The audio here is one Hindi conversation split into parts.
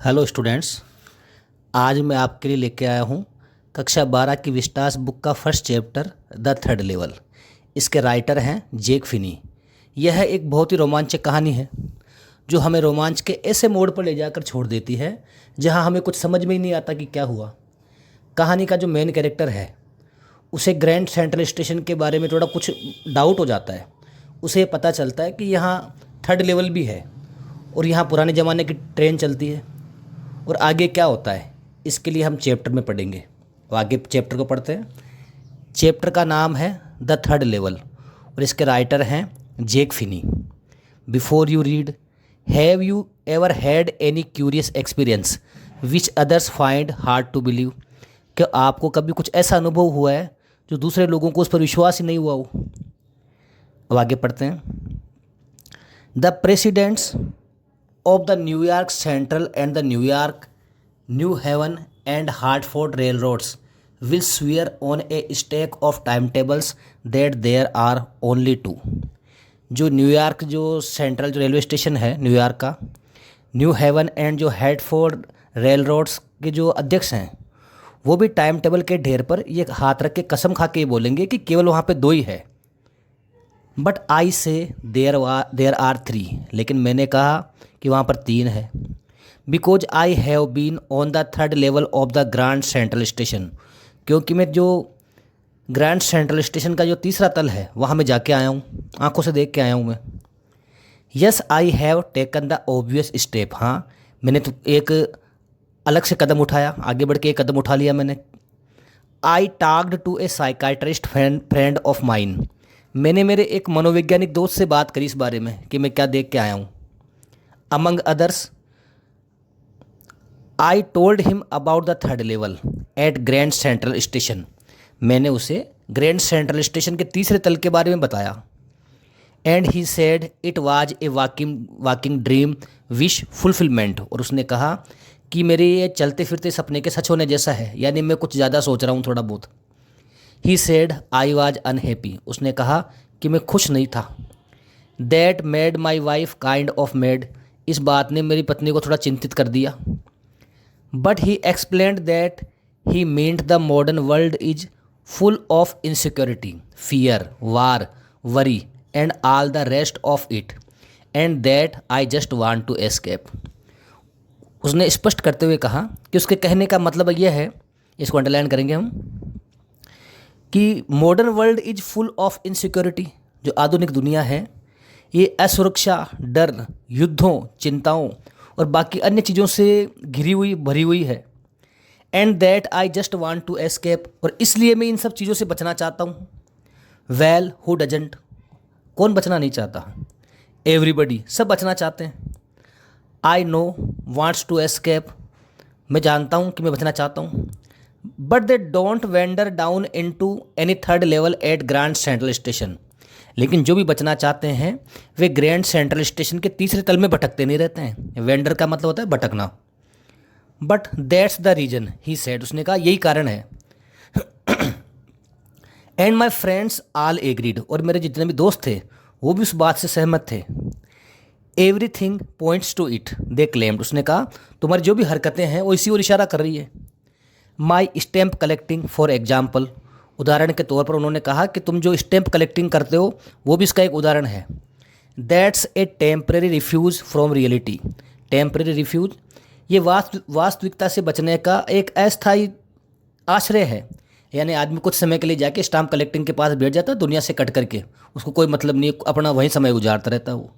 Hello students. आज मैं आपके लिए लेके आया हूँ कक्षा 12 की विस्टास बुक का first chapter the third level. इसके राइटर हैं जेक फिनी। यह एक बहुत ही रोमांचक कहानी है जो हमें रोमांच के ऐसे मोड़ पर ले जाकर छोड़ देती है जहाँ हमें कुछ समझ में ही नहीं आता कि क्या हुआ। कहानी का जो मेन कैरेक्टर है उसे ग्रैंड सेंट्रल स्टेशन के बारे में थोड़ा कुछ डाउट हो जाता है। उसे पता चलता है कि यहाँ थर्ड लेवल भी है और यहाँ पुराने ज़माने की ट्रेन चलती है। और आगे क्या होता है इसके लिए हम चैप्टर में पढ़ेंगे। तो आगे चैप्टर को पढ़ते हैं। चैप्टर का नाम है द थर्ड लेवल और इसके राइटर हैं Jack Finney. Before you read, have you ever had any curious experience which others find hard to believe? क्या आपको कभी कुछ ऐसा अनुभव हुआ है जो दूसरे लोगों को उस पर विश्वास ही नहीं हुआ हो? अब आगे पढ़ते हैं। The presidents of the New York Central and the New York, New Haven and Hartford railroads will swear on a stack of timetables that there are only two। जो न्यूयॉर्क जो सेंट्रल जो रेलवे स्टेशन है न्यूयॉर्क का, न्यू हेवन एंड जो हैटफोर्ड रेल रोड्स के जो अध्यक्ष हैं वो भी टाइम टेबल के ढेर पर ये हाथ रख के कसम खा के ये बोलेंगे कि केवल वहाँ पे दो ही है। बट आई से देयर आर थ्री, लेकिन मैंने कहा कि वहाँ पर तीन है। Because I have been on the third level of the Grand Central station, क्योंकि मैं जो ग्रैंड सेंट्रल स्टेशन का जो तीसरा तल है वहाँ मैं जाके आया हूँ, आंखों से देख के आया हूँ मैं। Yes I have taken the obvious step, हाँ मैंने तो एक अलग से कदम उठाया, आगे बढ़ के एक कदम उठा लिया मैंने। I talked to a psychiatrist friend of mine, मैंने मेरे एक मनोवैज्ञानिक दोस्त से बात करी इस बारे में कि मैं क्या देख के आया हूँ। Among others I told him about the third level at Grand Central station, मैंने उसे ग्रैंड सेंट्रल स्टेशन के तीसरे तल के बारे में बताया। And he said it was a walking dream wish fulfilment, और उसने कहा कि मेरे ये चलते फिरते सपने के सच होने जैसा है, यानी मैं कुछ ज़्यादा सोच रहा हूँ थोड़ा बहुत। He said I was unhappy, उसने कहा कि मैं खुश नहीं था। That made my wife kind of made, इस बात ने मेरी पत्नी को थोड़ा चिंतित कर दिया। But he explained that he meant the modern world is full of insecurity, fear, war, worry and all the rest of it, and that I just want to escape. उसने स्पष्ट करते हुए कहा कि उसके कहने का मतलब यह है, इसको अंडरलाइन करेंगे हम, कि modern world is full of insecurity, जो आधुनिक दुनिया है ये असुरक्षा, डर, युद्धों, चिंताओं और बाकी अन्य चीज़ों से घिरी हुई भरी हुई है। And that I just want to escape, और इसलिए मैं इन सब चीज़ों से बचना चाहता हूँ। वेल हु डजंट, कौन बचना नहीं चाहता? एवरीबडी, सब बचना चाहते हैं। I know wants to escape, मैं जानता हूँ कि मैं बचना चाहता हूँ। But they don't wander down into any third level at Grand Central station, लेकिन जो भी बचना चाहते हैं वे ग्रैंड सेंट्रल स्टेशन के तीसरे तल में भटकते नहीं रहते हैं। वेंडर का मतलब होता है भटकना। But that's the reason he said, उसने कहा यही कारण है। And my friends all agreed, और मेरे जितने भी दोस्त थे वो भी उस बात से सहमत थे। Everything points to it they claimed, उसने कहा तुम्हारी जो भी हरकतें हैं वो इसी ओर इशारा कर रही है। माई स्टैम्प कलेक्टिंग फॉर एग्जाम्पल, उदाहरण के तौर पर उन्होंने कहा कि तुम जो स्टैम्प कलेक्टिंग करते हो वो भी इसका एक उदाहरण है। That's a temporary refuge from reality, temporary refuge ये वास्तविकता से बचने का एक अस्थायी आश्रय है, यानी आदमी कुछ समय के लिए जाके स्टाम्प कलेक्टिंग के पास बैठ जाता है दुनिया से कट करके, उसको कोई मतलब नहीं, अपना वहीं समय गुजारता रहता है वो।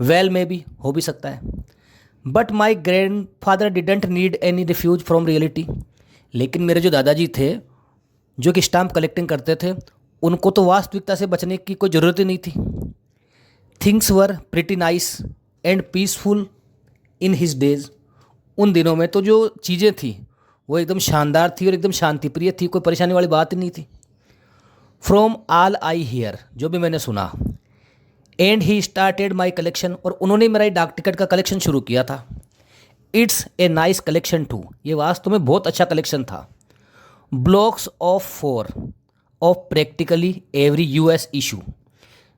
वेल में भी हो भी सकता है। But my grand father didn't need any refuse from reality, लेकिन मेरे जो दादाजी थे जो कि स्टाम्प कलेक्टिंग करते थे उनको तो वास्तविकता से बचने की कोई ज़रूरत ही नहीं थी। Things were pretty nice and peaceful in his days, उन दिनों में तो जो चीज़ें थी वो एकदम शानदार थी और एकदम शांतिप्रिय थी, कोई परेशानी वाली बात ही नहीं थी। फ्रॉम ऑल आई हियर, जो भी मैंने सुना। And he started my collection, और उन्होंने मेरा डाक टिकट का कलेक्शन शुरू किया था। It's a nice collection too, ये वास्तव में बहुत अच्छा कलेक्शन था। Blocks of 4 of practically every US issue,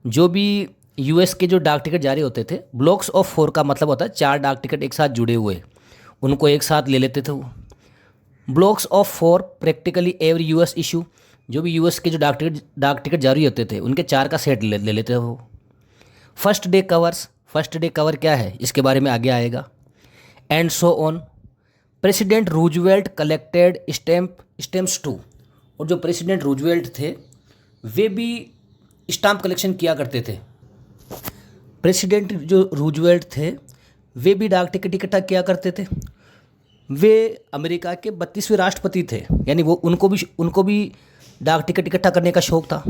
जो भी यूएस के जो डाक टिकट जारी होते थे, ब्लॉक्स ऑफ 4 का मतलब होता है 4 डाक टिकट एक साथ जुड़े हुए, उनको एक साथ ले लेते थे वो। Blocks of for practically every US issue, जो भी यूएस के जो डाक टिकट जारी होते थे उनके 4 का सेट ले लेते थे वो। First day covers, first day cover क्या है इसके बारे में आगे आएगा। And so on. President Roosevelt collected stamps too, और जो प्रेसिडेंट रूजवेल्ट थे वे भी स्टाम्प कलेक्शन किया करते थे। प्रेसिडेंट जो रूजवेल्ट थे वे भी डाक टिकट इकट्ठा किया करते थे। वे अमेरिका के 32वें राष्ट्रपति थे, यानी वो उनको भी डाक टिकट इकट्ठा करने का शौक था।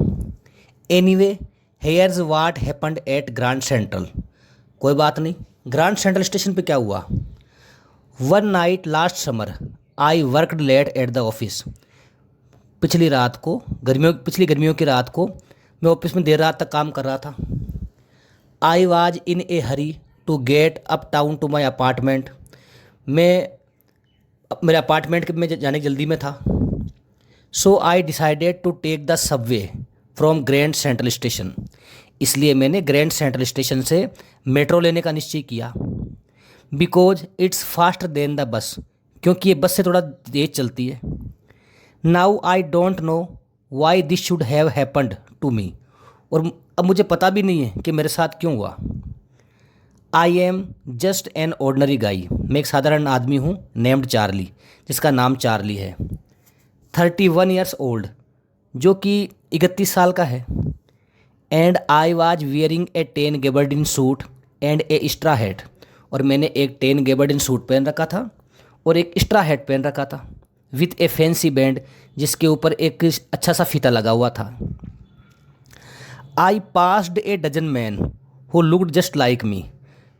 Anyway here's what happened at Grand Central. कोई बात नहीं, ग्रैंड सेंट्रल स्टेशन पे क्या हुआ। One night last summer I worked late at the office. पिछली गर्मियों की रात को मैं ऑफिस में देर रात तक काम कर रहा था। I was in a hurry to get uptown to my apartment. मैं मेरे अपार्टमेंट में जाने की जल्दी में था। So I decided to take the subway from Grand Central Station. इसलिए मैंने ग्रैंड सेंट्रल स्टेशन से मेट्रो लेने का निश्चय किया। Because it's faster than the bus, क्योंकि ये बस से थोड़ा तेज चलती है। Now I don't know why this should have happened to me. और अब मुझे पता भी नहीं है कि मेरे साथ क्यों हुआ। I am just an ordinary गाई। मैं एक साधारण आदमी हूँ, नेम्ड चार्ली, जिसका नाम चार्ली है। 31 ईयर्स ओल्ड, जो कि 31 साल का है। And I was wearing a 10 gabardine suit and a straw hat. और मैंने एक 10 गेबर्डिन सूट पहन रखा था और एक स्ट्रा हैट पहन रखा था विथ ए फैंसी बैंड, जिसके ऊपर एक अच्छा सा फीता लगा हुआ था। I passed a dozen men who looked just like me.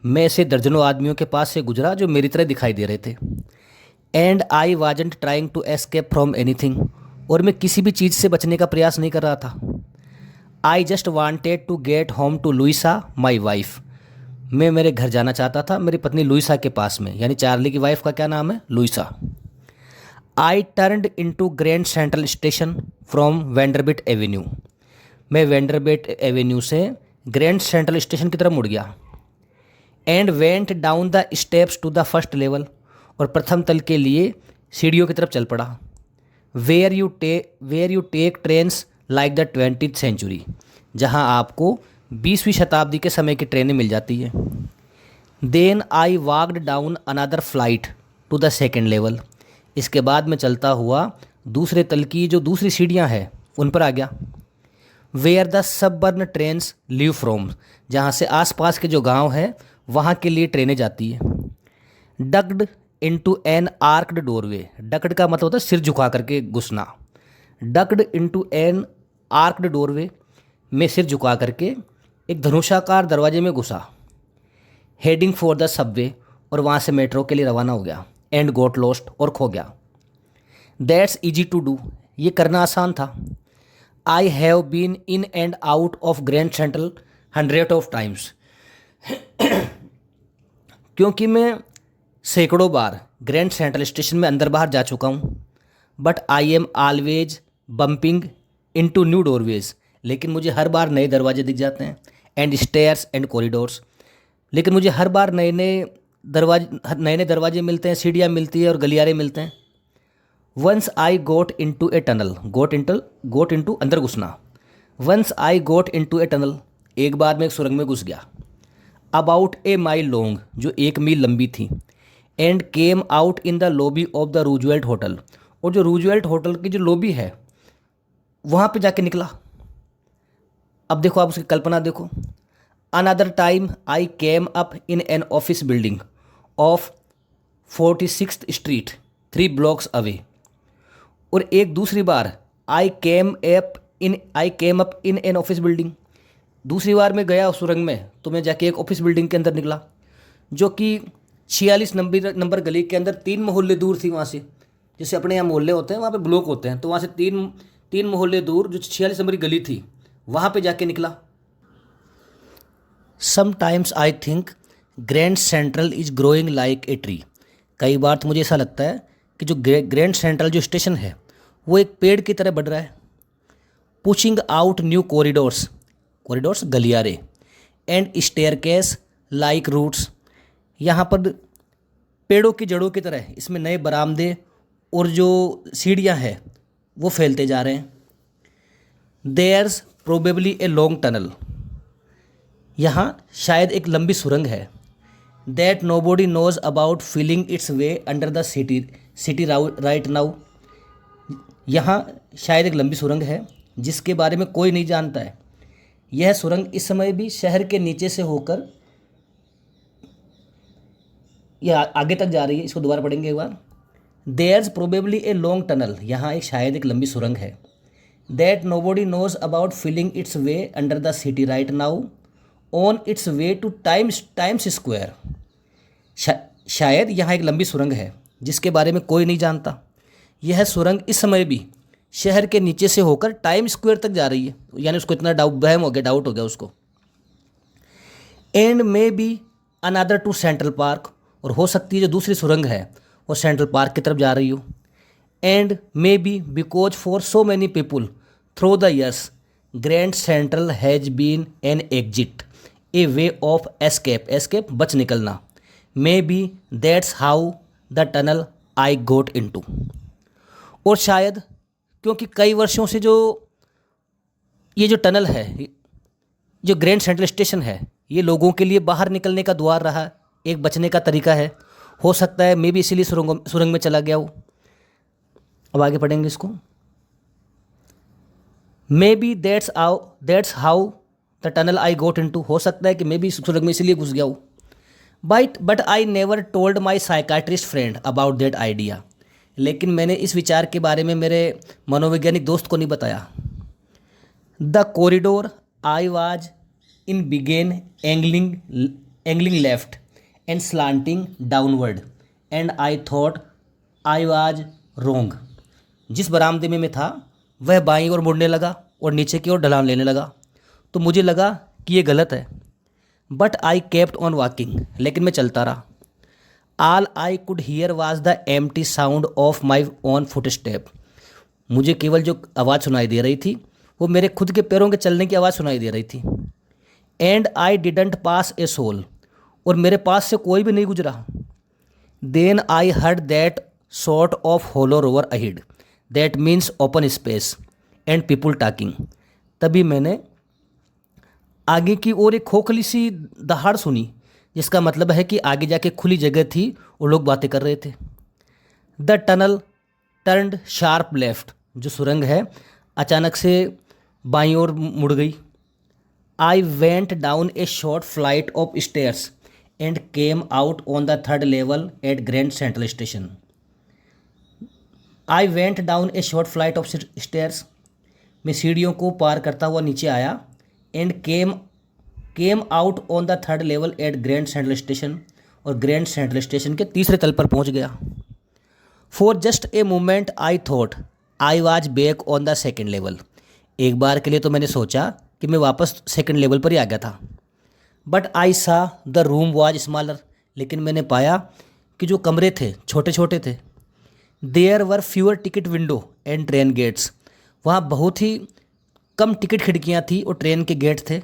मैं ऐसे दर्जनों आदमियों के पास से गुजरा जो मेरी तरह दिखाई दे रहे थे। And I wasn't trying to escape from anything. और मैं किसी भी चीज़ से बचने का प्रयास नहीं कर रहा था। I just wanted to get home to Louisa my wife. मैं मेरे घर जाना चाहता था, मेरी पत्नी लुइसा के पास में, यानी चार्ली की वाइफ का क्या नाम है, Louisa. I turned into Grand Central Station from Vanderbilt Avenue. मैं वेंडरबिट एवेन्यू से ग्रैंड सेंट्रल स्टेशन की तरफ मुड़ गया। And went down the steps to the first level. और प्रथम तल के लिए सीढ़ियों की तरफ चल पड़ा। Where you take trains like the 20th century, जहाँ आपको 20वीं शताब्दी के समय की ट्रेनें मिल जाती है। Then I walked down another flight to the second level. इसके बाद मैं चलता हुआ दूसरे तल की जो दूसरी सीढ़ियाँ हैं उन पर आ गया। Where the suburban trains leave from, जहाँ से आसपास के जो गांव हैं वहाँ के लिए ट्रेनें जाती है। Ducked into an आर्क्ड doorway. Ducked का मतलब होता है सिर झुका करके घुसना। डक्ड इनटू एन आर्क्ड डोरवे, में सिर झुका करके एक धनुषाकार दरवाजे में घुसा। हेडिंग फॉर द सबवे, और वहाँ से मेट्रो के लिए रवाना हो गया। एंड गोट लॉस्ट, और खो गया। दैट्स ईजी टू डू, ये करना आसान था। I have been in and out of Grand Central 100 of times. क्योंकि मैं सैकड़ों बार ग्रैंड सेंट्रल स्टेशन में अंदर बाहर जा चुका हूँ। But I am always bumping into new doorways, लेकिन मुझे हर बार नए दरवाजे दिख जाते हैं। एंड स्टेयर्स एंड कॉरिडोर्स, लेकिन मुझे हर बार नए नए दरवाजे मिलते हैं, सीढ़ियाँ मिलती है और गलियारे मिलते हैं। Once I got into a tunnel, got into अंदर घुसना। Once I got into a tunnel, एक बार मैं एक सुरंग में घुस गया। अबाउट ए माइल लॉन्ग, जो 1 मील लंबी थी। And came out in the lobby of the Roosevelt hotel, और जो रूजवेल्ट होटल की जो लॉबी है वहाँ पे जाके निकला। अब देखो, आप उसकी कल्पना देखो। Another time I came up in an office building of 46th street 3 blocks away. और एक दूसरी बार I came up in an office building, दूसरी बार मैं गया उस सुरंग में तो मैं जाके एक ऑफिस बिल्डिंग के अंदर निकला, जो कि 46 नंबर गली के अंदर 3 मोहल्ले दूर थी वहाँ से। जैसे अपने यहाँ मोहल्ले होते हैं वहाँ पे ब्लॉक होते हैं, तो वहाँ से तीन मोहल्ले दूर जो 46 नंबर की गली थी वहाँ पे जाके निकला। Sometimes I think grand central is growing like a tree. कई बार तो मुझे ऐसा लगता है कि जो ग्रैंड सेंट्रल जो स्टेशन है वो एक पेड़ की तरह बढ़ रहा है। पुशिंग आउट न्यू कॉरिडोर्स गलियारे, एंड स्टेयरकेस लाइक रूट्स। यहाँ पर पेड़ों की जड़ों की तरह इसमें नए बरामदे और जो सीढ़ियाँ हैं वो फैलते जा रहे हैं। There's probably a long tunnel, यहाँ शायद एक लंबी सुरंग है। That nobody knows about feeling it's way under the city right now, यहाँ शायद एक लंबी सुरंग है जिसके बारे में कोई नहीं जानता है। यह सुरंग इस समय भी शहर के नीचे से होकर यह आगे तक जा रही है। इसको दोबारा पढ़ेंगे एक बार। There's probably a long tunnel, यहाँ एक शायद एक लंबी सुरंग है। That nobody knows about feeling it's way under the city right now on its way to Times Square, शायद यहाँ एक लंबी सुरंग है जिसके बारे में कोई नहीं जानता। यह सुरंग इस समय भी शहर के नीचे से होकर टाइम स्क्वायर तक जा रही है, यानी उसको इतना डाउट हो गया उसको। And maybe another to Central Park, और हो सकती है जो दूसरी सुरंग है वो सेंट्रल पार्क की तरफ जा रही हो। And maybe because for so many people through the years Grand Central has been an exit, a way of escape बच निकलना। Maybe that's how the tunnel I got into, और शायद क्योंकि कई वर्षों से जो ये जो टनल है, जो ग्रैंड सेंट्रल स्टेशन है, ये लोगों के लिए बाहर निकलने का द्वार रहा, एक बचने का तरीका है। हो सकता है मे भी इसीलिए सुरंग में चला गया हो। अब आगे पढ़ेंगे इसको। Maybe that's how the tunnel I got into, हो सकता है कि मे भी सुरंग में इसीलिए घुस गया हो। But I never told my psychiatrist friend about that idea, लेकिन मैंने इस विचार के बारे में मेरे मनोवैज्ञानिक दोस्त को नहीं बताया। The corridor I was in began angling left and slanting downward and I thought I was wrong, जिस बरामदे में मैं था वह बाईं ओर मुड़ने लगा और नीचे की ओर ढलान लेने लगा, तो मुझे लगा कि ये गलत है। But I kept on walking, लेकिन मैं चलता रहा। All I could hear was the empty sound of my own footstep, मुझे केवल जो आवाज़ सुनाई दे रही थी वो मेरे खुद के पैरों के चलने की आवाज़ सुनाई दे रही थी। And I didn't pass a soul, और मेरे पास से कोई भी नहीं गुजरा। Then I heard that sort of hollow roar ahead, that means open space and people talking, तभी मैंने आगे की ओर एक खोखली सी दहाड़ सुनी, जिसका मतलब है कि आगे जाके खुली जगह थी और लोग बातें कर रहे थे। The tunnel turned sharp left, जो सुरंग है अचानक से बाईं ओर मुड़ गई। I went down a short flight of stairs and came out on the third level at Grand Central station. I went down a short flight of stairs, मैं सीढ़ियों को पार करता हुआ नीचे आया। And came out on the third level at Grand Central station, और ग्रैंड सेंट्रल स्टेशन के तीसरे तल पर पहुंच गया। For just a moment I thought I was back on the second level, एक बार के लिए तो मैंने सोचा कि मैं वापस सेकेंड लेवल पर ही आ गया था। बट आई सा द रूम वाज स्मॉलर, लेकिन मैंने पाया कि जो कमरे थे छोटे छोटे थे। There were fewer ticket windows and train gates, वहाँ बहुत ही कम टिकट खिड़कियाँ थी और ट्रेन के गेट थे।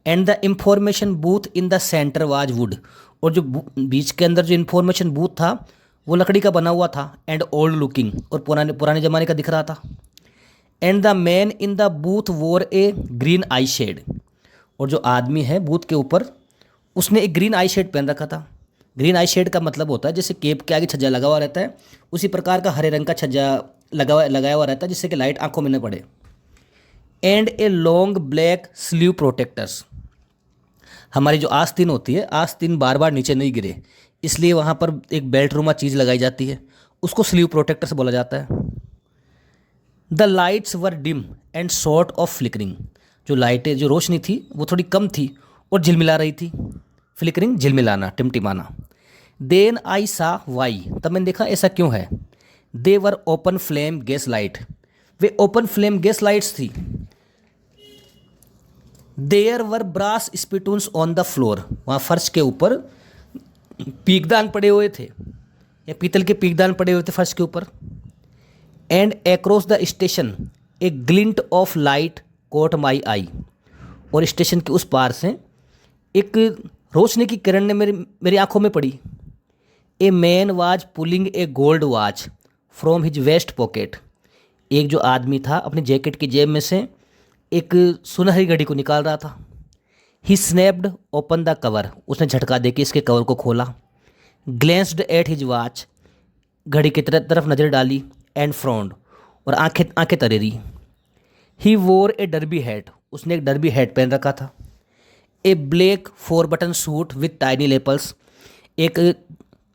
And the information booth in the centre was would, और जो बीच के अंदर जो इन्फॉर्मेशन बूथ था वो लकड़ी का बना हुआ था। एंड ओल्ड लुकिंग, और पुराने ज़माने का दिख रहा था। And the man in the booth वोर ए ग्रीन आई शेड, और जो आदमी है बूथ के ऊपर उसने एक ग्रीन आई शेड पहन रखा था। ग्रीन आई शेड का मतलब होता है जैसे केप के आगे छज्जा लगा हुआ रहता है, उसी प्रकार का हरे रंग का छज्जा लगाया हुआ रहता है जिससे कि लाइट आंखों में न पड़े। And a long black sleeve protectors, हमारी जो आस्तीन होती है, आस्तीन बार बार नीचे नहीं गिरे इसलिए वहाँ पर एक बेल्ट रुमा चीज़ लगाई जाती है, उसको स्लीव प्रोटेक्टर्स बोला जाता है। The lights were dim and short of flickering, जो लाइटें जो रोशनी थी वो थोड़ी कम थी और झिलमिला रही थी। फ्लिकरिंग झिलमिलाना, टिमटिमाना। देन आई सा वाई, तब मैंने देखा ऐसा क्यों है। They were open flame gas light, वे ओपन फ्लेम गैस लाइट्स थी। There were brass spittoons on the floor, वहाँ फर्श के ऊपर पीकदान पड़े हुए थे या पीतल के पीकदान पड़े हुए थे फर्श के ऊपर। And across the station a glint of light caught my eye, और स्टेशन के उस पार से एक रोशनी की किरण ने मेरी आंखों में पड़ी। A man was pulling a gold watch from his vest pocket. एक जो आदमी था अपनी जैकेट की जेब में से एक सुनहरी घड़ी को निकाल रहा था। ही स्नैप्ड ओपन द कवर, उसने झटका देके इसके कवर को खोला। ग्लेंस्ड एट हिज वॉच, घड़ी की तरफ नज़र डाली। एंड फ्रॉन्ड, और आंखें आंखें तरेरी। ही वोर ए डर्बी हैट, उसने एक डर्बी हैट पहन रखा था। A black 4 button suit with tiny lapels, एक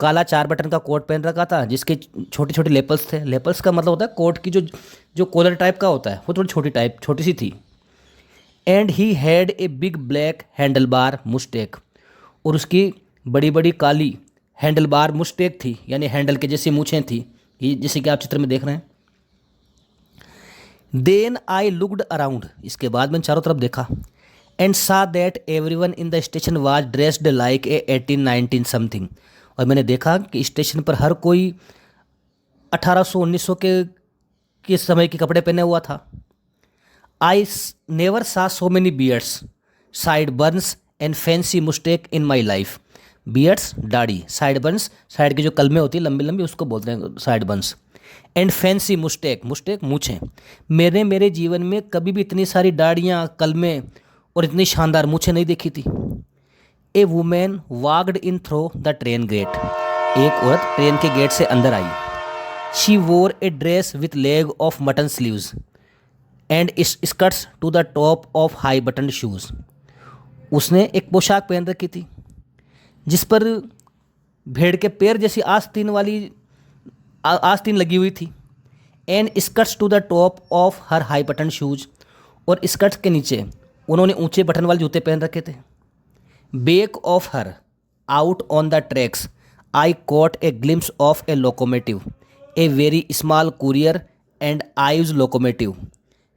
काला 4 बटन का कोट पहन रखा था जिसके छोटे छोटे लेपल्स थे। लेपल्स का मतलब होता है कोट की जो जो कॉलर टाइप का होता है, वो थोड़ी छोटी सी थी। And he had a big black handle bar moustache, और उसकी बड़ी बड़ी काली हैंडल बार मुस्टेक थी, यानी हैंडल के जैसी मूछें थी, ये जैसे कि आप चित्र में देख रहे हैं। देन आई लुकड अराउंड, इसके बाद मैंने चारों तरफ देखा। एंड सा that everyone in the station was dressed like a 1819 something, और मैंने देखा कि स्टेशन पर हर कोई 1800-1900 के समय के कपड़े पहने हुआ था। आई नेवर सा so many beards, side Burns and fancy moustache in my life. Beards दाढ़ी, साइड बर्न्स साइड की जो कलमें होती है लंबी लंबी, उसको बोलते हैं sideburns. And fancy mustache, mustache मूछें। मेरे जीवन में कभी भी इतनी सारी दाढ़ियाँ, कलमें और इतनी शानदार मूछें नहीं देखी थी। A woman walked in through the train gate, एक औरत ट्रेन के गेट से अंदर आई। She wore a dress with leg of mutton sleeves and skirts to the top of high button shoes, उसने एक पोशाक पहन रखी थी जिस पर भेड़ के पैर जैसी आस्तीन लगी हुई थी। And skirts to the top of her high button shoes, और स्कर्ट्स के नीचे उन्होंने ऊंचे बटन वाले जूते पहन रखे थे। Back of her out on the tracks I caught a glimpse of a locomotive, a very small Currier and Ives locomotive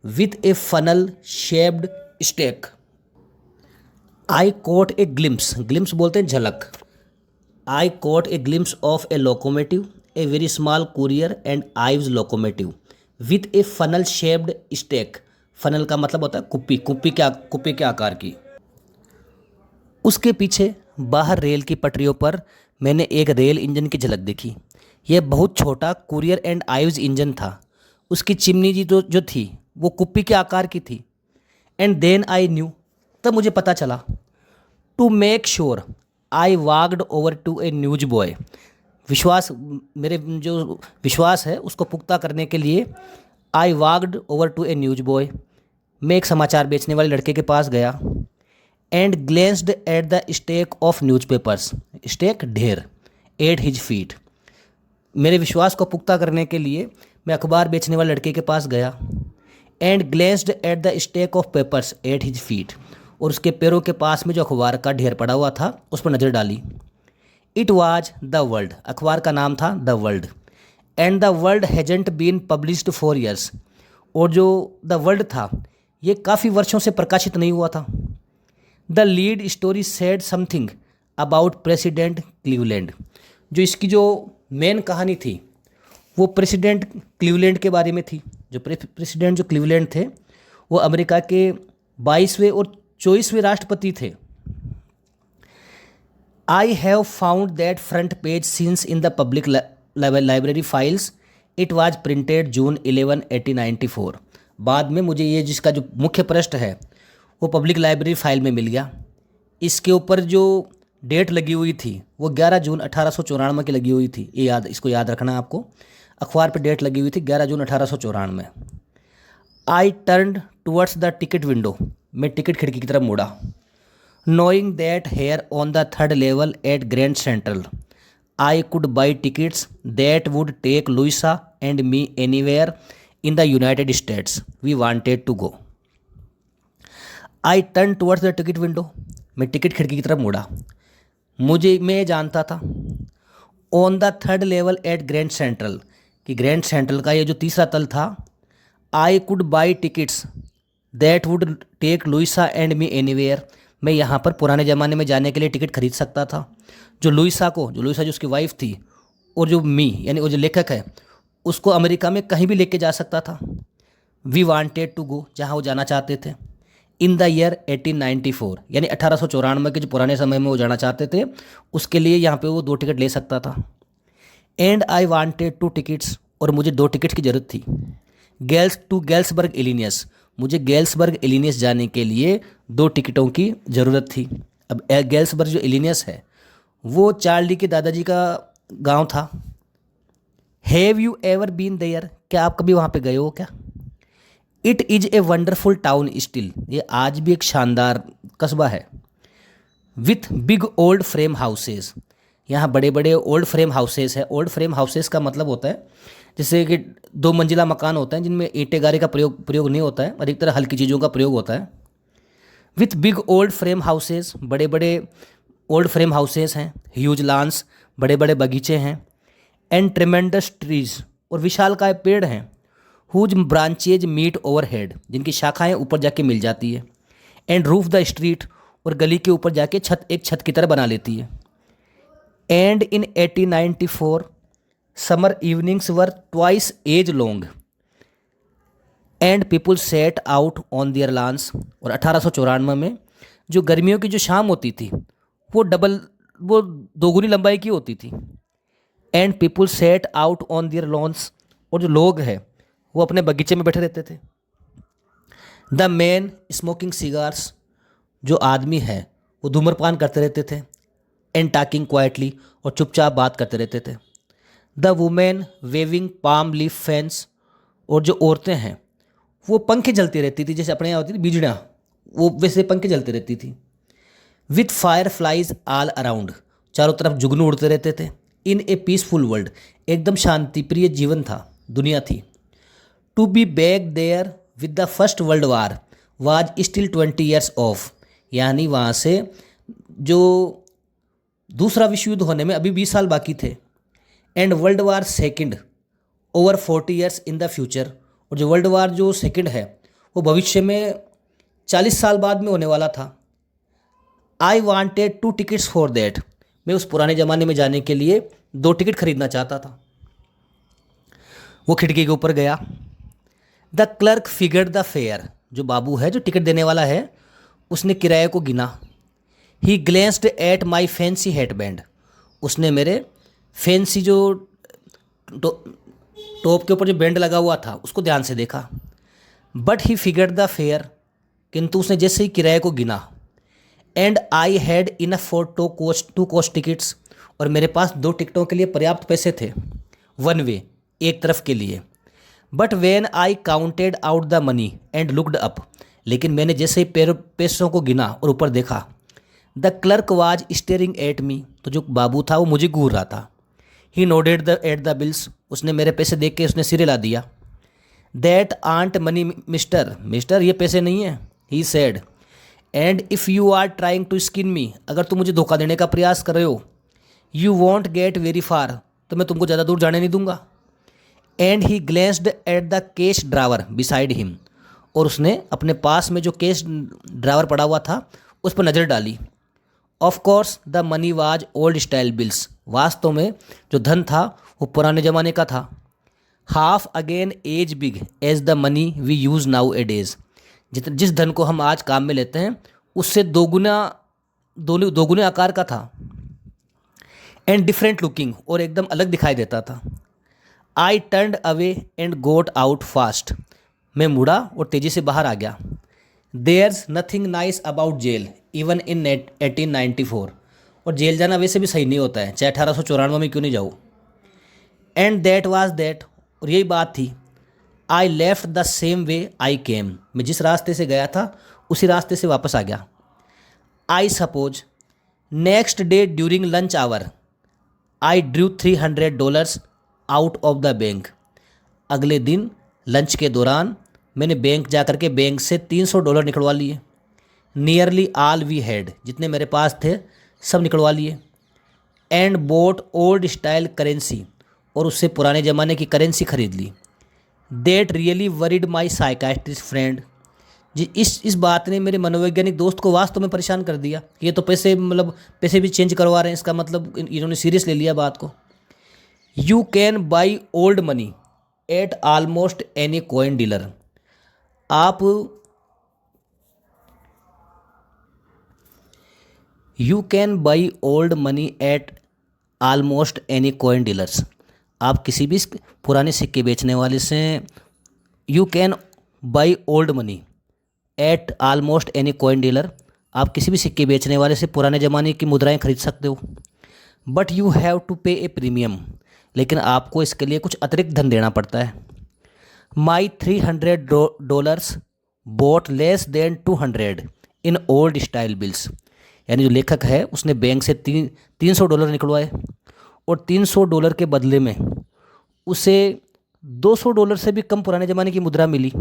with a funnel shaped stack. I caught a glimpse, glimpse बोलते हैं झलक। I caught a glimpse of a locomotive, a very small Currier and Ives locomotive with a funnel shaped stack. Funnel का मतलब होता है कुप्पी, कुप्पी के आकार की। उसके पीछे बाहर रेल की पटरियों पर मैंने एक रेल इंजन की झलक देखी। यह बहुत छोटा कुरियर एंड आइव्स इंजन था। उसकी चिमनी जी जो थी वो कुप्पी के आकार की थी। एंड देन आई न्यू, तब मुझे पता चला। To make sure I walked over to a newsboy, मेरे जो विश्वास है उसको पुख्ता करने के लिए I walked over to a newsboy, मैं एक समाचार बेचने वाले लड़के के पास गया। And glanced at the stack of newspapers, stack ढेर, एट हिज फीट, मेरे विश्वास को पुख्ता करने के लिए मैं अखबार बेचने वाले लड़के के पास गया। And glanced at the stack of papers at his feet, और उसके पैरों के पास में जो अखबार का ढेर पड़ा हुआ था उस पर नज़र डाली। इट वाज द वर्ल्ड, अखबार का नाम था the world. And the world hasn't been published 4 years, और जो द वर्ल्ड था ये काफ़ी वर्षों से प्रकाशित नहीं हुआ था। The lead story said something about president Cleveland, जो इसकी जो मेन कहानी थी वो प्रेसिडेंट क्लीवलैंड के बारे में थी। जो प्रेसिडेंट जो क्लीवलैंड थे वो अमेरिका के 22वें और 24वें राष्ट्रपति थे। I have found that front page since in the public library files, it was printed June 11, 1894। बाद में मुझे ये जिसका जो मुख्य पृष्ठ है वो पब्लिक लाइब्रेरी फाइल में मिल गया। इसके ऊपर जो डेट लगी हुई थी वो 11 जून 1894 की लगी हुई थी। इसको याद रखना है आपको। अखबार पर डेट लगी हुई थी 11 जून 1894। I turned towards the ticket window, मैं टिकट खिड़की की तरफ मुड़ा। Knowing that here on the 3rd level at Grand Central I could buy tickets that would take Louisa and me anywhere in the United States we wanted to go. I turn towards the ticket window, मैं टिकट खिड़की की तरफ मुड़ा। मैं जानता था on the 3rd level at Grand Central, कि ग्रैंड सेंट्रल का ये जो तीसरा तल था, I could buy tickets that would take Louisa and me anywhere, मैं यहाँ पर पुराने ज़माने में जाने के लिए टिकट खरीद सकता था। जो लुइसा जो उसकी वाइफ थी, और जो मी यानी वो जो लेखक है उसको अमेरिका में कहीं भी लेके जा सकता था। वी वांटेड टू गो, जहाँ वो जाना चाहते थे। इन द ईयर 1894, यानी 1894 के जो पुराने समय में वो जाना चाहते थे उसके लिए यहाँ पे वो 2 टिकट ले सकता था। एंड आई वांटेड 2 टिकट्स, और मुझे 2 टिकट की ज़रूरत थी। गैल्सबर्ग इलिनियस, मुझे गैल्सबर्ग इलिनियस जाने के लिए 2 टिकटों की ज़रूरत थी। अब गैल्सबर्ग जो इलिनियस है वो चार्ली के दादाजी का गांव था। Have you ever been there, क्या आप कभी वहाँ पे गए हो क्या? It is a wonderful town still, ये आज भी एक शानदार कस्बा है। With big old frame houses, यहाँ बड़े बड़े ओल्ड फ्रेम हाउसेस है। ओल्ड फ्रेम हाउसेस का मतलब होता है जैसे कि 2 मंजिला मकान होते हैं जिनमें ईंटें गारे का प्रयोग नहीं होता है, अधिकतर हल्की चीज़ों का प्रयोग होता है। With big old frame houses, बड़े बड़े ओल्ड फ्रेम हाउसेस हैं। ह्यूज लॉन्स, बड़े बड़े बगीचे हैं। एंड ट्रेमेंडस ट्रीज, और विशालकाय पेड़ हैं। हुज ब्रांचेज मीट ओवरहेड, जिनकी शाखाएं ऊपर जाके मिल जाती है। एंड रूफ द स्ट्रीट, और गली के ऊपर जाके एक छत की तरह बना लेती है। And in 1894 summer evenings were twice as long and people sat out on their lawns, और 1894 में जो गर्मियों की जो शाम होती थी वो दोगुनी लंबाई की होती थी। And people sat out on their lawns, और जो लोग हैं वो अपने बगीचे में बैठे रहते थे। द मैन स्मोकिंग सिगार्स, जो आदमी है वो धूम्रपान करते रहते थे। एंड टॉकिंग क्वाइटली, और चुपचाप बात करते रहते थे। The women waving palm leaf fans, और जो औरतें हैं वो पंखे जलती रहती थी, जैसे अपने यहाँ होती थी बिजलियाँ, वो वैसे पंखे जलती रहती थी। With fire flies all around, चारों तरफ जुगनू उड़ते रहते थे। इन ए पीसफुल वर्ल्ड, एकदम शांति प्रिय जीवन था, दुनिया थी। To be back there with the first world war was still 20 years off, यानी वहाँ से जो दूसरा विश्व युद्ध होने में अभी 20 साल बाकी थे। And world war second over 40 years in the future, और जो वर्ल्ड वार जो सेकंड है वो भविष्य में 40 साल बाद में होने वाला था। I wanted 2 tickets for that, मैं उस पुराने ज़माने में जाने के लिए 2 टिकट खरीदना चाहता था। वो खिड़की के ऊपर गया। The clerk figured the fair, जो बाबू है जो टिकट देने वाला है उसने किराए को गिना। ही glanced at my fancy headband, उसने मेरे फैंसी जो टॉप के ऊपर जो बैंड लगा हुआ था उसको ध्यान से देखा। But he figured the fair, किंतु उसने जैसे ही किराए को गिना। And I had enough for 2 cost tickets, और मेरे पास 2 टिकटों के लिए पर्याप्त पैसे थे, वन वे, एक तरफ के लिए। But when I counted out the money and looked up, लेकिन मैंने जैसे ही पैसों को गिना और ऊपर देखा। The clerk was staring at me, तो जो बाबू था वो मुझे घूर रहा था। ही नोडेड एट द बिल्स, उसने मेरे पैसे देख के उसने सिरे ला दिया। दैट आंट मनी मिस्टर ये पैसे नहीं है, he said. And if you are trying to skin me, अगर तुम मुझे धोखा देने का प्रयास कर रहे हो, you won't get very far, तो मैं तुमको ज़्यादा दूर जाने नहीं दूंगा। And he glanced at the cash drawer beside him, और उसने अपने पास में जो कैश ड्रावर पड़ा हुआ था उस पर नज़र डाली। Of course the money was old style bills, वास्तव में जो धन था वो पुराने ज़माने का था। Half again as big as the money we use nowadays, जिस धन को हम आज काम में लेते हैं उससे दोगुने आकार का था। एंड डिफरेंट लुकिंग, और एकदम अलग दिखाई देता था। I turned away and got out fast, मैं मुड़ा और तेज़ी से बाहर आ गया। There's nothing nice about jail even in 1894, और जेल जाना वैसे भी सही नहीं होता है, चाहे 1894 में क्यों नहीं जाऊँ। एंड दैट वाज दैट, और यही बात थी। I left the same way I came, मैं जिस रास्ते से गया था उसी रास्ते से वापस आ गया। I suppose next day during lunch hour I drew $300 out of the bank, अगले दिन लंच के दौरान मैंने बैंक जा कर के बैंक से $300 निकलवा लिए। नियरली ऑल वी हैड, जितने मेरे पास थे सब निकलवा लिए। And bought old style currency, और उससे पुराने ज़माने की करेंसी खरीद ली। That really worried my psychiatrist friend, जी इस बात ने मेरे मनोवैज्ञानिक दोस्त को वास्तव में परेशान कर दिया। ये तो पैसे भी चेंज करवा रहे हैं, इसका मतलब इन्होंने सीरियस ले लिया बात को। You can buy old money at almost any coin dealer, आप you can buy old money at almost any coin dealers. आप किसी भी पुराने सिक्के बेचने वाले से you can buy old money at almost any coin dealer. आप किसी भी सिक्के बेचने वाले से पुराने ज़माने की मुद्राएं खरीद सकते हो। बट यू हैव टू पे ए प्रीमियम, लेकिन आपको इसके लिए कुछ अतिरिक्त धन देना पड़ता है। माई $300 boat less than 200 in old style bills. यानी जो लेखक है उसने बैंक से $300 निकलवाए और $300 के बदले में उसे $200 से भी कम पुराने ज़माने की मुद्रा मिली।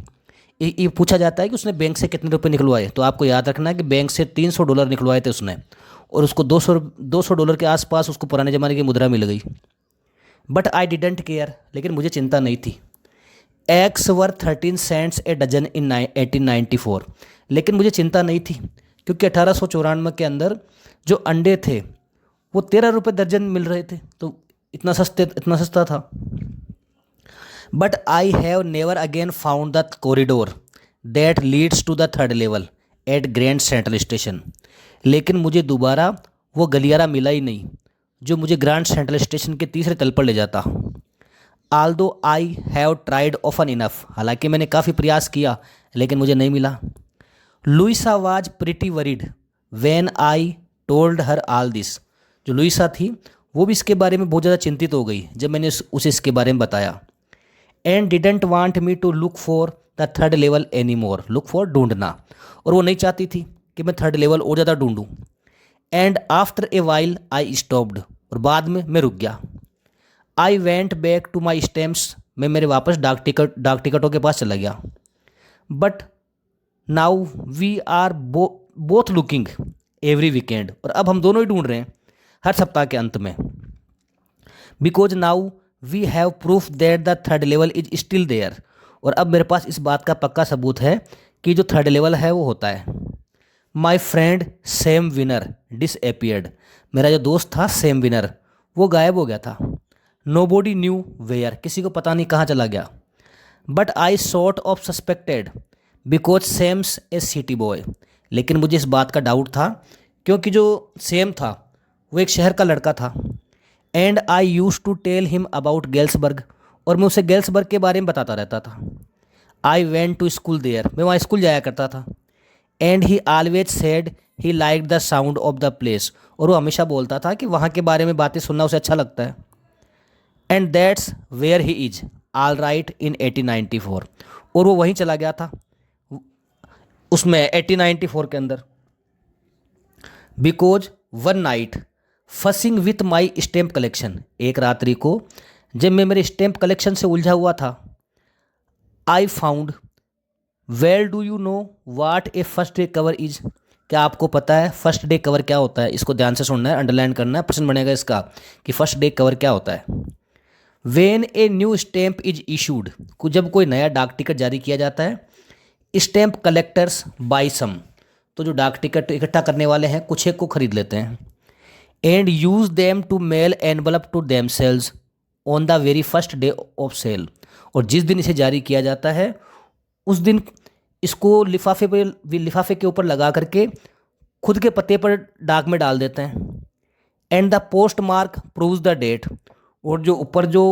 ये पूछा जाता है कि उसने बैंक से कितने रुपए निकलवाए, तो आपको याद रखना है कि बैंक से $300 निकलवाए थे उसने और उसको $200 के आसपास उसको पुराने ज़माने की मुद्रा मिल गई। बट आई डिडेंट केयर, लेकिन मुझे चिंता नहीं थी। Eggs were 13 cents a dozen in 1894। लेकिन मुझे चिंता नहीं थी क्योंकि 1894 के अंदर जो अंडे थे वो 13 रुपये दर्जन मिल रहे थे, तो इतना सस्ता था। But I have never again found the corridor that leads to the third level at Grand Central station. लेकिन मुझे दोबारा वो गलियारा मिला ही नहीं जो मुझे ग्रैंड सेंट्रल स्टेशन के तीसरे तल पर ले जाता। Although I have tried often enough, हालांकि मैंने काफ़ी प्रयास किया लेकिन मुझे नहीं मिला। Louisa was pretty worried when I told her all this. जो लुइसा थी वो भी इसके बारे में बहुत ज़्यादा चिंतित हो गई जब मैंने उसे इसके बारे में बताया। And didn't want me to look for the third level anymore. Look for ढूंढना, और वो नहीं चाहती थी कि मैं थर्ड लेवल और ज़्यादा ढूंढूं। And after a while I stopped, और बाद में मैं रुक गया। I went back to my stamps, मैं मेरे वापस डाक टिकटों के पास चला गया। But now we are both looking every weekend, और अब हम दोनों ही ढूंढ रहे हैं हर सप्ताह के अंत में। Because now we have proof that the third level is still there, और अब मेरे पास इस बात का पक्का सबूत है कि जो थर्ड लेवल है वो होता है। My friend Sam winner disappeared. मेरा जो दोस्त था सैम विनर वो गायब हो गया था। नो बॉडी न्यू वेयर, किसी को पता नहीं कहाँ चला गया। But I sort of suspected because Sam's a city boy. लेकिन मुझे इस बात का डाउट था क्योंकि जो सैम था वो एक शहर का लड़का था। And I used to tell him about Galesburg, और मैं उसे गेल्सबर्ग के बारे में बताता रहता था। I went to school there, मैं वहाँ स्कूल जाया करता था। And he always said he like the sound of the place, और वो हमेशा बोलता था कि वहाँ के बारे में बातें सुनना उसे अच्छा लगता है। And that's where he is all right in 1894, और वो वहीं चला गया था उसमें 1894 के अंदर। Because one night fussing with my stamp collection, एक रात्रि को जब मैं मेरे स्टैम्प कलेक्शन से उलझा हुआ था। I found well do you know what A first day cover is. क्या आपको पता है फर्स्ट डे कवर क्या होता है? इसको ध्यान से सुनना है, अंडरलाइन करना है, प्रश्न बनेगा इसका कि फर्स्ट डे कवर क्या होता है। When a new stamp is issued, जब कोई नया डाक टिकट जारी किया जाता है। स्टैम्प कलेक्टर्स बाई सम, तो जो डाक टिकट इकट्ठा करने वाले हैं कुछ एक को खरीद लेते हैं। And use them to mail envelope to themselves on the very first day of sale, और जिस दिन इसे जारी किया जाता है उस दिन इसको लिफाफे के ऊपर लगा करके खुद के पते पर डाक में डाल देते हैं। And the post mark proves the date, और जो ऊपर जो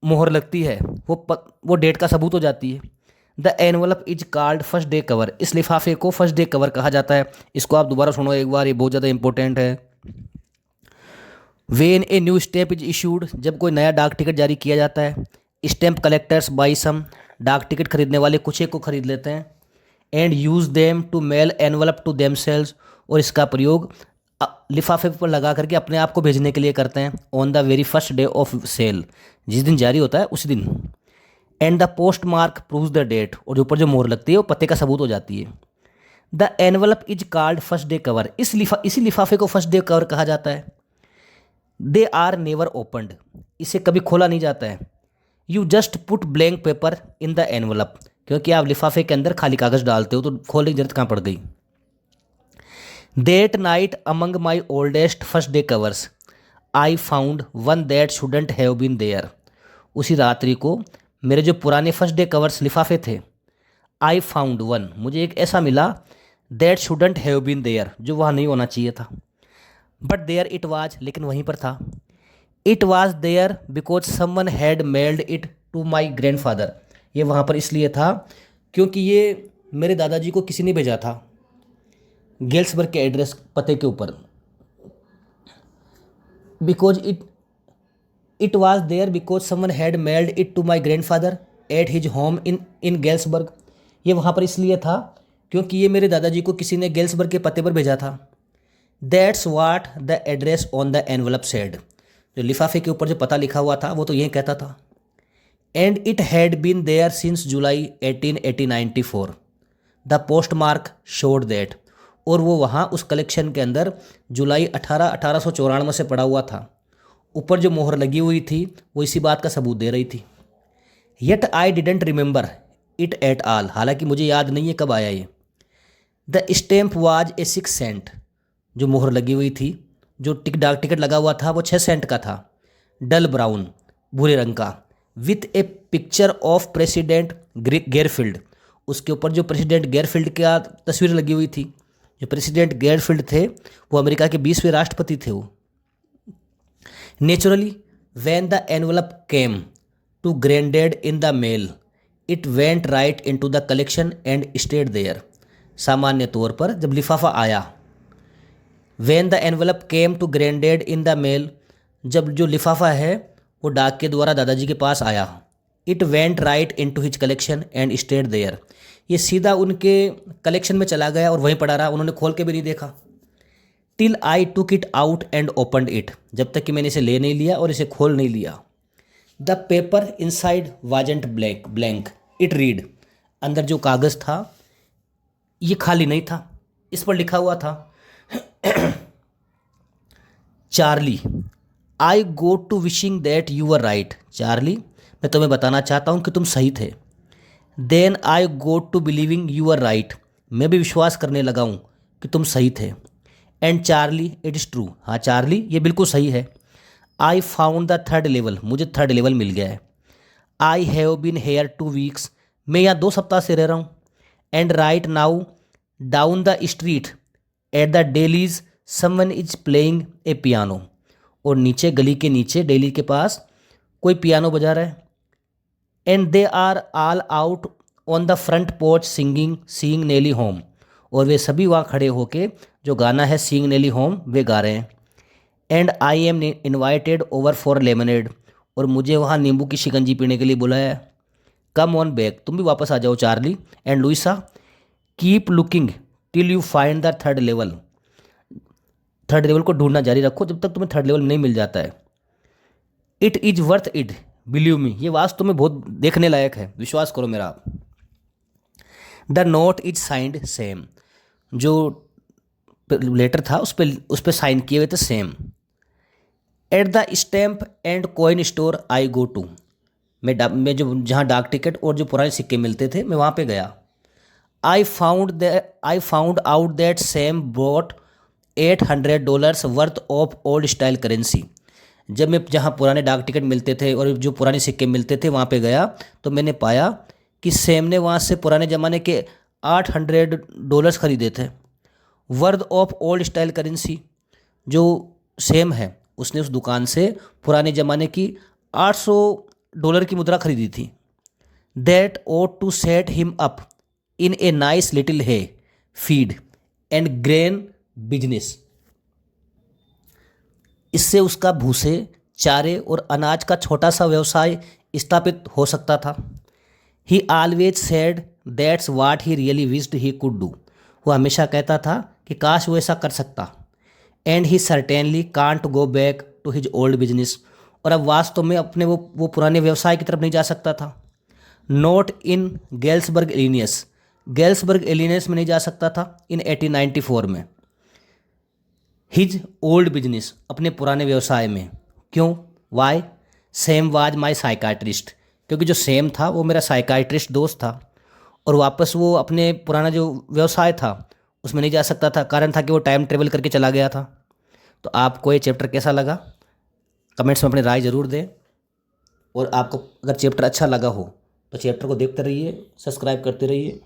मोहर लगती है वो डेट का सबूत हो जाती है। The envelope is called first day cover, इस लिफाफे को फर्स्ट डे कवर कहा जाता है। इसको आप दोबारा सुनो एक बार, ये बहुत ज़्यादा इंपॉर्टेंट है। When a new stamp is issued, जब कोई नया डाक टिकट जारी किया जाता है। स्टैम्प कलेक्टर्स बाई सम, डाक टिकट खरीदने वाले कुछ एक को खरीद लेते हैं। And use them to mail envelope to themselves, और इसका प्रयोग लिफाफे पर लगा करके अपने आप को भेजने के लिए करते हैं। On the very first day of sale, जिस दिन जारी होता है उसी दिन। And the post mark proves the date, और जो ऊपर जो मोहर लगती है वो पते का सबूत हो जाती है। The envelope is called first day cover, इसी लिफाफे को फर्स्ट डे कवर कहा जाता है। दे आर नेवर ओपनड, इसे कभी खोला नहीं जाता है। You just put blank paper in the envelope, क्योंकि आप लिफाफे के अंदर खाली कागज डालते हो तो खोलने की जरूरत कहाँ पड़ गई। That night among my oldest first day covers, I found one that shouldn't have been there. उसी रात्रि को मेरे जो पुराने फर्स्ट डे कवर्स लिफाफे थे, I found one, मुझे एक ऐसा मिला that shouldn't have been there, जो वहाँ नहीं होना चाहिए था। बट देयर इट वाज, लेकिन वहीं पर था। It was there because someone had mailed it to my grandfather. ये वहाँ पर इसलिए था क्योंकि ये मेरे दादाजी को किसी ने भेजा था गेल्सबर्ग के एड्रेस पते के ऊपर। Because it was there because someone had mailed it to my grandfather at his home in Galesburg. ये वहाँ पर इसलिए था क्योंकि ये मेरे दादाजी को किसी ने गेल्सबर्ग के पते पर भेजा था। That's what the address on the envelope said. जो लिफाफे के ऊपर जो पता लिखा हुआ था वो तो यही कहता था। And it had been there since July 1894। The post mark showed that. और वो वहाँ उस कलेक्शन के अंदर जुलाई 1894 से पड़ा हुआ था। ऊपर जो मोहर लगी हुई थी वो इसी बात का सबूत दे रही थी। Yet I didn't remember it at all. हालांकि मुझे याद नहीं है कब आया ये। The stamp was a 6 cent. जो मोहर लगी हुई थी, जो डाक टिकट लगा हुआ था वो 6 सेंट का था, डल ब्राउन, भूरे रंग का, with a picture of President Garfield. उसके ऊपर जो प्रेसिडेंट गेरफील्ड का तस्वीर लगी हुई थी। जो प्रेसिडेंट गेरफील्ड थे वो अमेरिका के 20वें राष्ट्रपति थे वो। Naturally when the envelope came to granddad in the mail it went right into the collection and stayed there. सामान्य तौर पर जब लिफाफा आया, when the envelope came to granddad in the mail, जब जो लिफाफा है वो डाक के द्वारा दादाजी के पास आया, it went right into his collection and stayed there. ये सीधा उनके कलेक्शन में चला गया और वहीं पड़ा रहा, उन्होंने खोल के भी नहीं देखा। Till I took it out and opened it. जब तक कि मैंने इसे ले नहीं लिया और इसे खोल नहीं लिया। The paper inside wasn't blank it read. अंदर जो कागज़ था ये खाली नहीं था, इस पर लिखा हुआ था Charlie I go to wishing that you are right. Charlie, मैं तुम्हें बताना चाहता हूँ कि तुम सही थे। Then I go to believing you are right. मैं भी विश्वास करने लगा हूँ कि तुम सही थे। And Charlie it is true. हाँ चार्ली, ये बिल्कुल सही है। I found the third level. मुझे थर्ड लेवल मिल गया है। I have been here 2 weeks. मैं यहाँ 2 सप्ताह से रह रहा हूँ। And right now down the street at the Dalys someone is playing a piano. और नीचे गली के नीचे डेली के पास कोई पियानो बजा रहा है। And they are all out on the front porch seeing Nellie home. और वे सभी वहाँ खड़े होके जो गाना है सीइंग नेली होम वे गा रहे हैं। And I am invited over for lemonade. और मुझे वहाँ नींबू की शिकंजी पीने के लिए बुलाया है। कम ऑन बैक, तुम भी वापस आ जाओ Charlie. And Louisa keep looking till you find the third level. Third level को ढूंढना जारी रखो जब तक तुम्हें थर्ड लेवल नहीं मिल जाता है। It is worth it believe me. ये वास्तव में बहुत देखने लायक है, विश्वास करो मेरा। The note is signed Sam. जो लेटर था उस पर साइन किए हुए थे Sam. At the stamp and coin store I go to. मैं जो जहाँ डाक टिकट और जो पुराने सिक्के मिलते थे मैं वहाँ पे गया। I found out that Sam bought $800 worth of old style currency. जब मैं जहाँ पुराने डाक टिकट मिलते थे और जो पुराने सिक्के मिलते थे वहाँ पे गया तो मैंने पाया कि सैम ने वहाँ से पुराने ज़माने के $800 खरीदे थे। Worth of old style currency, जो सैम है उसने उस दुकान से पुराने ज़माने की $800 की मुद्रा खरीदी थी। That ought to set him up in a nice little hay feed and grain business. इससे उसका भूसे, चारे और अनाज का छोटा सा व्यवसाय स्थापित हो सकता था। ही always said that's watt he really wished he could do. वो हमेशा कहता था कि काश वो ऐसा कर सकता। And he certainly can't go back to his old business. और अब वास्तव में अपने वो पुराने व्यवसाय की तरफ नहीं जा सकता था। नोट इन गेल्सबर्ग इलिनियस। गेल्सबर्ग इलिनियस में नहीं जा सकता था इन 1894 में। हिज ओल्ड बिजनेस, अपने पुराने व्यवसाय में। क्यों? Why? Sam was my psychiatrist. क्योंकि जो सेम था वो मेरा साइकाट्रिस्ट दोस्त था और वापस वो अपने पुराना जो व्यवसाय था उसमें नहीं जा सकता था। कारण था कि वो टाइम ट्रेवल करके चला गया था। तो आपको ये चैप्टर कैसा लगा कमेंट्स में अपनी राय ज़रूर दें। और आपको अगर चैप्टर अच्छा लगा हो तो चैप्टर को देखते रहिए, सब्सक्राइब करते रहिए।